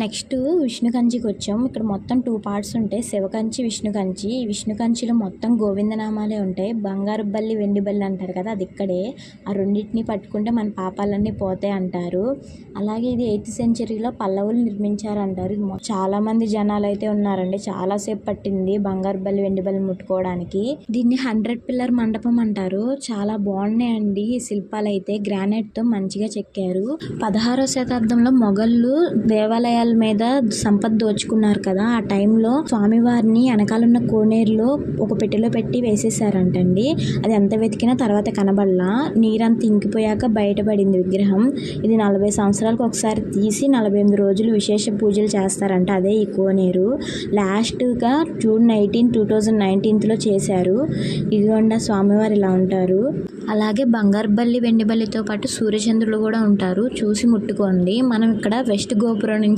Next Vishnu కంచికి వచ్చాం. ఇక్కడ మొత్తం 2 పార్ట్స్ ఉంటాయి, శివకంచి, విష్ణు కంచి. ఈ విష్ణు కంచిలో మొత్తం గోవిందనామాలే ఉంటాయి. బంగారు బల్లి, వెండి బల్లి అంటారు కదా, అది ఇక్కడే. ఆ రెండింటిని పట్టుకుంటే మన పాపాలన్నీ పోతాయి అంటారు. అలాగే ఇది 8th సెంచరీలో పల్లవులు నిర్మించారంటారు. చాలా మంది జనాలు అయితే ఉన్నారండి, చాలాసేపు పట్టింది బంగారు బల్లి, వెండి బల్లి ముట్టుకోవడానికి. దీన్ని 100 పిల్లర్ మండపం అంటారు. చాలా బాగున్నాయండి ఈ శిల్పాలు అయితే, గ్రానైట్ తో మంచిగా చెక్కారు. 16వ శతాబ్దంలో మొఘళ్ళు దేవాలయాల మీద సంపద దోచుకున్నారు కదా, ఆ టైంలో స్వామివారిని వెనకాలన్న కోనేరులో ఒక పెట్టెలో పెట్టి వేసేసారంటండి. అది ఎంత వెతికినా తర్వాత కనబడలా. నీరంతా ఇంకిపోయాక బయటపడింది విగ్రహం. ఇది 40 సంవత్సరాలకు ఒకసారి తీసి 48 రోజులు విశేష పూజలు చేస్తారంట. అదే ఈ కోనేరు. లాస్ట్గా జూన్ 19, 2019లో చేశారు. ఇదిగోండా స్వామివారు ఇలా ఉంటారు. అలాగే బంగారు బల్లి, వెండి బల్లితో పాటు సూర్యచంద్రులు కూడా ఉంటారు. చూసి ముట్టుకోండి. మనం ఇక్కడ వెస్ట్ గోపురం నుంచి